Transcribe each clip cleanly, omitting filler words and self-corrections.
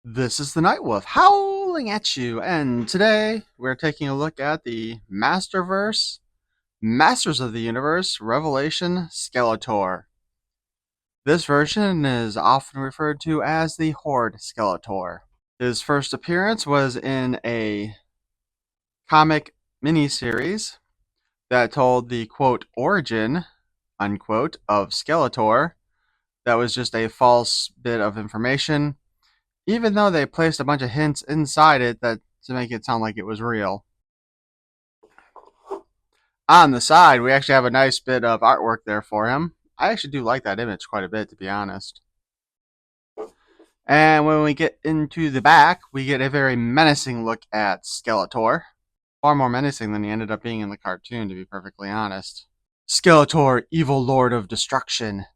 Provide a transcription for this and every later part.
This is the Night Wolf howling at you, and today we're taking a look at the Masterverse, Masters of the Universe, Revelation Skeletor. This version is often referred to as the Horde Skeletor. His first appearance was in a comic miniseries that told the quote origin unquote of Skeletor. That was just a false bit of information, even though they placed a bunch of hints inside it that to make it sound like it was real. On the side, we actually have a nice bit of artwork there for him. I actually do like that image quite a bit, to be honest. And when we get into the back, we get a very menacing look at Skeletor. Far more menacing than he ended up being in the cartoon, to be perfectly honest. Skeletor, evil lord of destruction.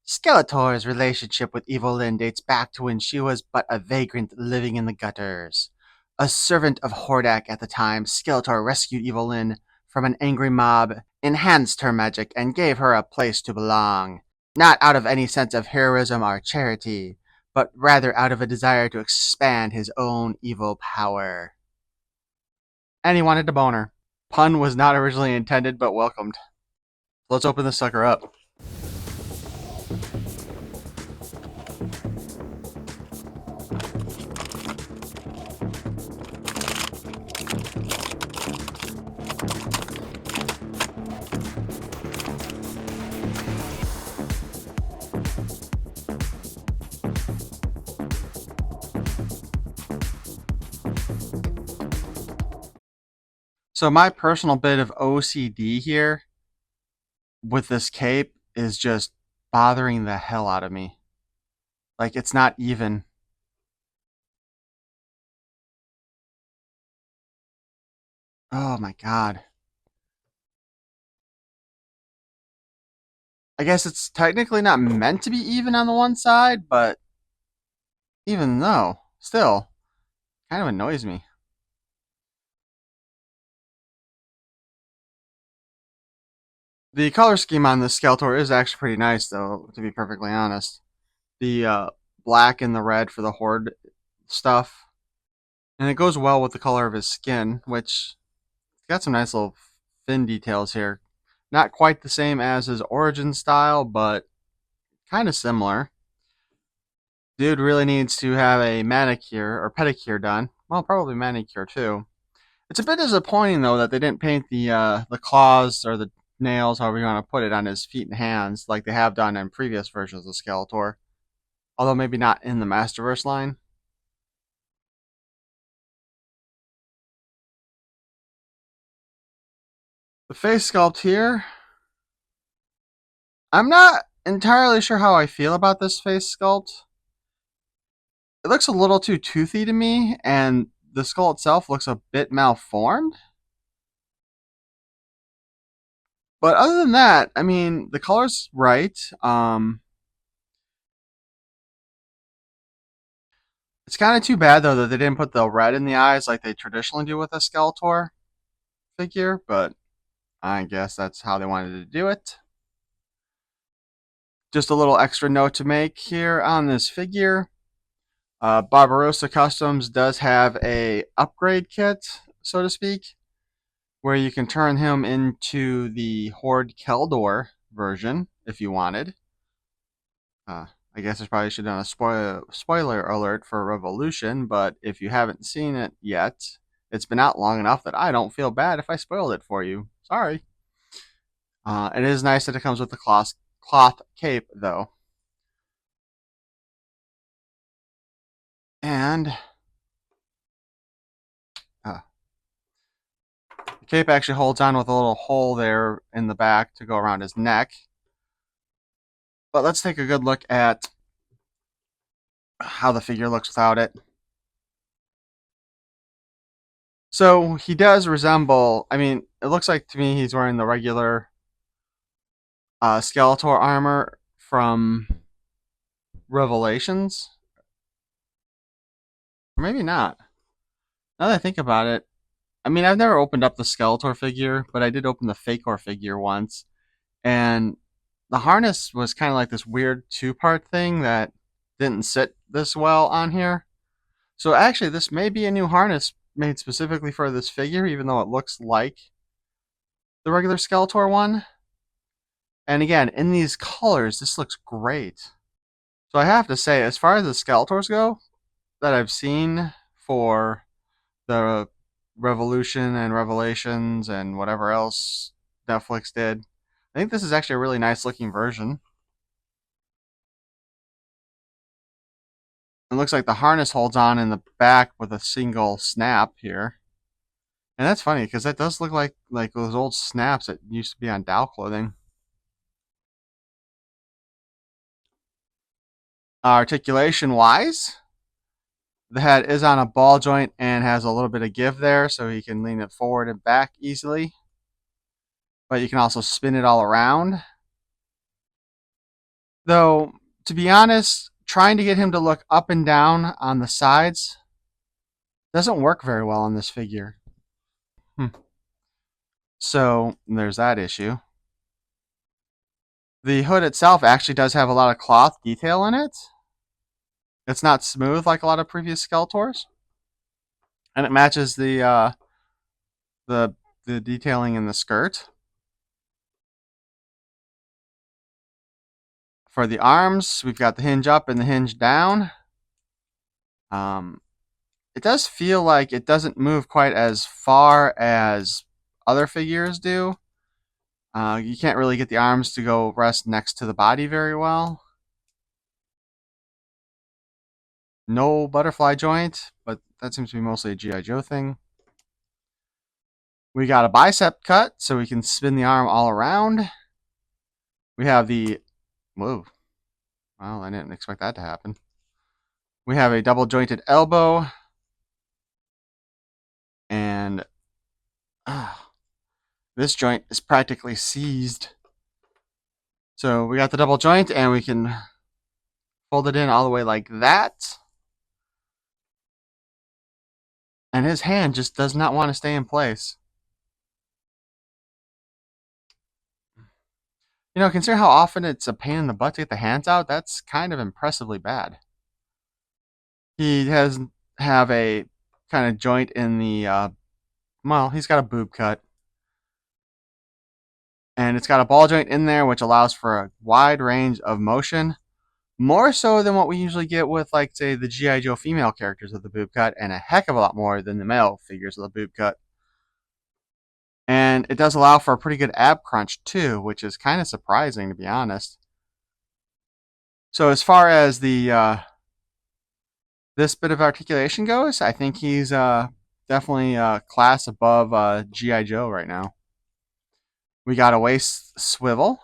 Skeletor's relationship with Evelyn dates back to when she was but a vagrant living in the gutters. A servant of Hordak at the time, Skeletor rescued Evelyn from an angry mob, enhanced her magic, and gave her a place to belong. Not out of any sense of heroism or charity, but rather out of a desire to expand his own evil power. And he wanted to bone her. Pun was not originally intended, but welcomed. Let's open this sucker up. So my personal bit of OCD here with this cape is just bothering the hell out of me. Like, it's not even. Oh my god. I guess it's technically not meant to be even on the one side, but even though, still, kind of annoys me. The color scheme on this Skeletor is actually pretty nice, though, to be perfectly honest. The black and the red for the Horde stuff. And it goes well with the color of his skin, which got some nice little fin details here. Not quite the same as his origin style, but kind of similar. Dude really needs to have a manicure or pedicure done. Well, probably manicure too. It's a bit disappointing though that they didn't paint the claws or the nails, however you want to put it, on his feet and hands like they have done in previous versions of Skeletor. Although maybe not in the Masterverse line. The face sculpt here, I'm not entirely sure how I feel about this face sculpt. It looks a little too toothy to me, and the skull itself looks a bit malformed. But other than that, I mean, the color's right. It's kind of too bad though that they didn't put the red in the eyes like they traditionally do with a Skeletor figure, but I guess that's how they wanted to do it. Just a little extra note to make here on this figure. Barbarossa Customs does have a upgrade kit, so to speak, where you can turn him into the Horde Keldor version if you wanted. I guess I probably should have done a spoiler alert for Revolution, but if you haven't seen it yet, it's been out long enough that I don't feel bad if I spoiled it for you. Sorry. It is nice that it comes with the cloth cape, though. And the cape actually holds on with a little hole there in the back to go around his neck. But let's take a good look at how the figure looks without it. So he does resemble, I mean, it looks like to me he's wearing the regular Skeletor armor from Revelations. Or maybe not. Now that I think about it, I mean, I've never opened up the Skeletor figure, but I did open the Fakor figure once. And the harness was kind of like this weird two-part thing that didn't sit this well on here. So actually, this may be a new harness made specifically for this figure, even though it looks like the regular Skeletor one. And again, in these colors, this looks great. So I have to say, as far as the Skeletors go that I've seen for the Revolution and Revelations and whatever else Netflix did, I think this is actually a really nice looking version. It looks like the harness holds on in the back with a single snap here. And that's funny because that does look like those old snaps that used to be on Dow clothing. Articulation wise, the head is on a ball joint and has a little bit of give there, so you can lean it forward and back easily. But you can also spin it all around. Though, to be honest, trying to get him to look up and down on the sides doesn't work very well on this figure. So, there's that issue. The hood itself actually does have a lot of cloth detail in it. It's not smooth like a lot of previous Skeletors. And it matches the detailing in the skirt. For the arms, we've got the hinge up and the hinge down. It does feel like it doesn't move quite as far as other figures do. You can't really get the arms to go rest next to the body very well. No butterfly joint, but that seems to be mostly a G.I. Joe thing. We got a bicep cut, so we can spin the arm all around. We have the... Whoa. Well, I didn't expect that to happen. We have a double jointed elbow. And this joint is practically seized. So we got the double joint, and we can fold it in all the way like that. And his hand just does not want to stay in place. You know, consider how often it's a pain in the butt to get the hands out. That's kind of impressively bad. He has have a kind of joint in the, well, he's got a boob cut. And it's got a ball joint in there, which allows for a wide range of motion. More so than what we usually get with, like, say, the G.I. Joe female characters of the boob cut, and a heck of a lot more than the male figures of the boob cut. And it does allow for a pretty good ab crunch, too, which is kind of surprising, to be honest. So as far as the this bit of articulation goes, I think he's definitely a class above G.I. Joe right now. We got a waist swivel.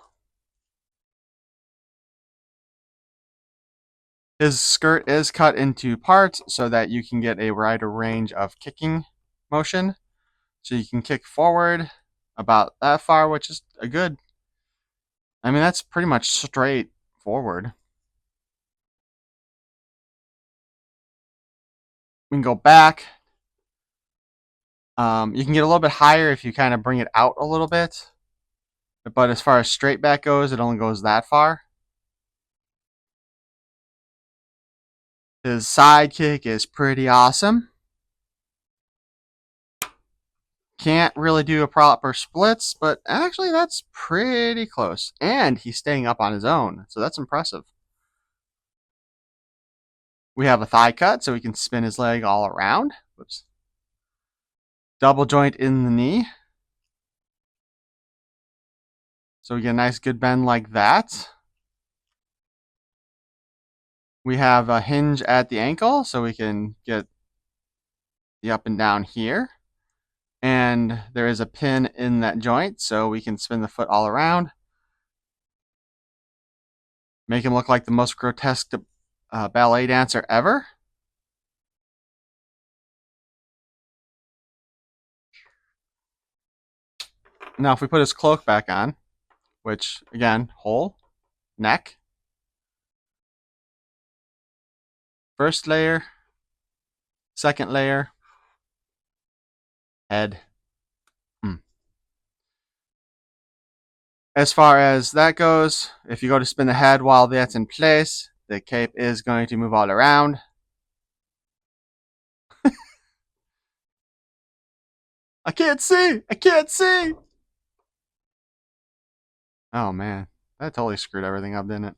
His skirt is cut into parts so that you can get a wider range of kicking motion. So you can kick forward about that far, which is a good... I mean, that's pretty much straight forward. We can go back. You can get a little bit higher if you kind of bring it out a little bit. But as far as straight back goes, it only goes that far. His side kick is pretty awesome. Can't really do a proper splits, but actually that's pretty close. And he's staying up on his own, so that's impressive. We have a thigh cut, so we can spin his leg all around. Whoops. Double joint in the knee. So we get a nice good bend like that. We have a hinge at the ankle, so we can get the up and down here. And there is a pin in that joint, so we can spin the foot all around. Make him look like the most grotesque ballet dancer ever. Now, if we put his cloak back on, which, again, hole, neck, first layer, second layer, head. As far as that goes, if you go to spin the head while that's in place, the cape is going to move all around. I can't see! I can't see! Oh man, that totally screwed everything up, didn't it?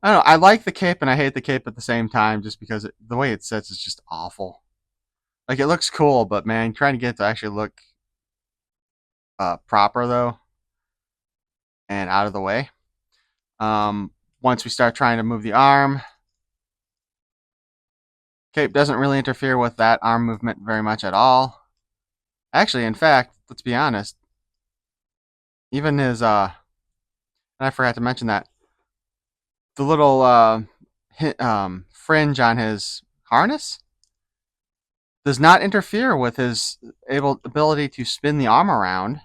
I don't know. I like the cape and I hate the cape at the same time, just because the way it sits is just awful. Like it looks cool, but man, trying to get it to actually look proper though and out of the way. Once we start trying to move the arm, cape doesn't really interfere with that arm movement very much at all. Actually, in fact, let's be honest, even his and I forgot to mention that the little fringe on his harness does not interfere with his ability to spin the arm around.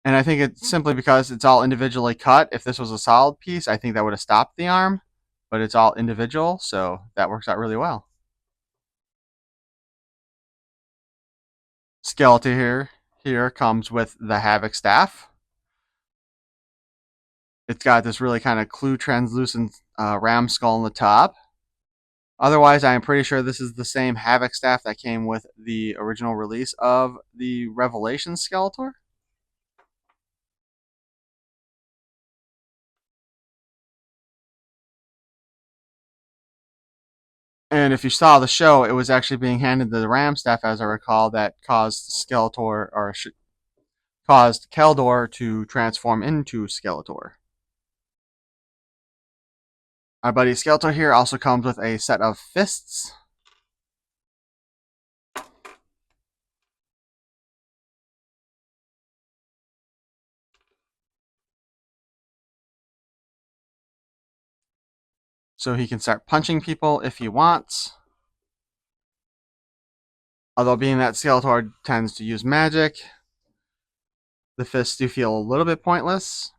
And I think it's simply because it's all individually cut. If this was a solid piece, I think that would have stopped the arm, but it's all individual, so that works out really well. Skeletor here comes with the Havok Staff. It's got this really kind of clue translucent ram skull on the top. Otherwise, I am pretty sure this is the same Havok Staff that came with the original release of the Revelation Skeletor. And if you saw the show, it was actually being handed the Ram Staff, as I recall, that caused Skeletor, or caused Keldor to transform into Skeletor. Our buddy Skeletor here also comes with a set of fists. So he can start punching people if he wants. Although being that Skeletor tends to use magic, the fists do feel a little bit pointless.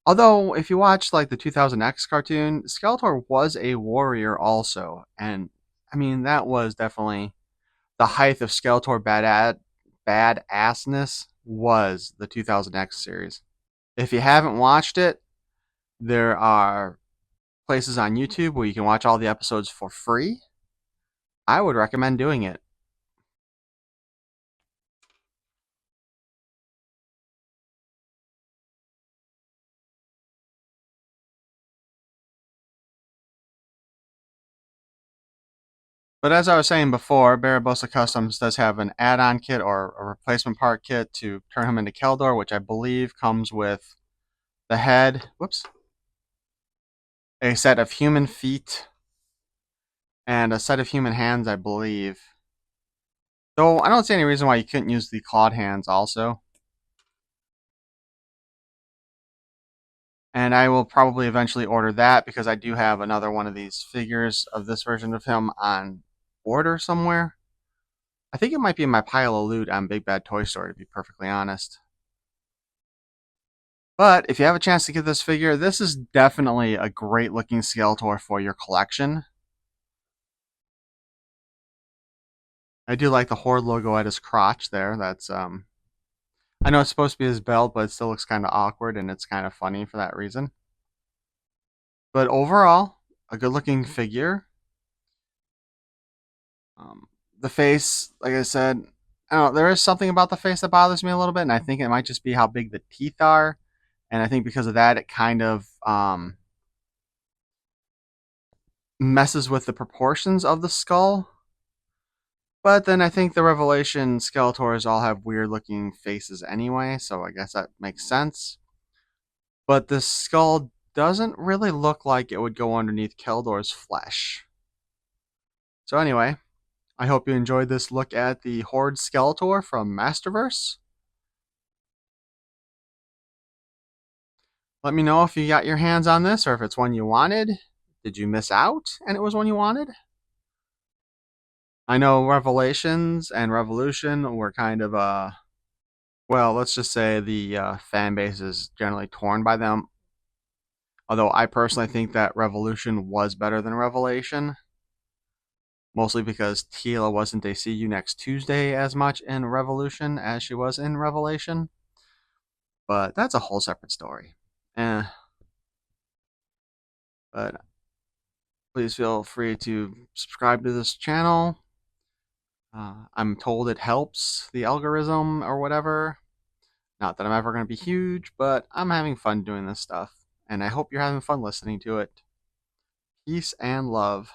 Although, if you watch like the 2000X cartoon, Skeletor was a warrior also. And I mean, that was definitely the height of Skeletor badassness was the 2000X series. If you haven't watched it, there are places on YouTube where you can watch all the episodes for free. I would recommend doing it. But as I was saying before, Barabosa Customs does have an add-on kit or a replacement part kit to turn him into Keldor, which I believe comes with the head, whoops, a set of human feet, and a set of human hands, I believe. Though I don't see any reason why you couldn't use the clawed hands also. And I will probably eventually order that because I do have another one of these figures of this version of him on order somewhere. I think it might be in my pile of loot on Big Bad Toy Store, to be perfectly honest. But if you have a chance to get this figure, this is definitely a great looking Skeletor for your collection. I do like the Horde logo at his crotch there. That's I know it's supposed to be his belt, but it still looks kind of awkward and it's kind of funny for that reason. But overall, a good looking figure. Um, the face, like I said, I don't know, there is something about the face that bothers me a little bit, and I think it might just be how big the teeth are. And I think because of that, it kind of messes with the proportions of the skull. But then I think the Revelation Skeletors all have weird looking faces anyway, so I guess that makes sense. But the skull doesn't really look like it would go underneath Keldor's flesh. So anyway, I hope you enjoyed this look at the Horde Skeletor from Masterverse. Let me know if you got your hands on this or if it's one you wanted. Did you miss out and it was one you wanted? I know Revelations and Revolution were kind of well, let's just say the fan base is generally torn by them. Although I personally think that Revolution was better than Revelation. Mostly because Teela wasn't a see you next Tuesday as much in Revolution as she was in Revelation. But that's a whole separate story. Eh. But Please feel free to subscribe to this channel. I'm told it helps the algorithm or whatever. Not that I'm ever going to be huge, but I'm having fun doing this stuff, and I hope you're having fun listening to it. Peace and love.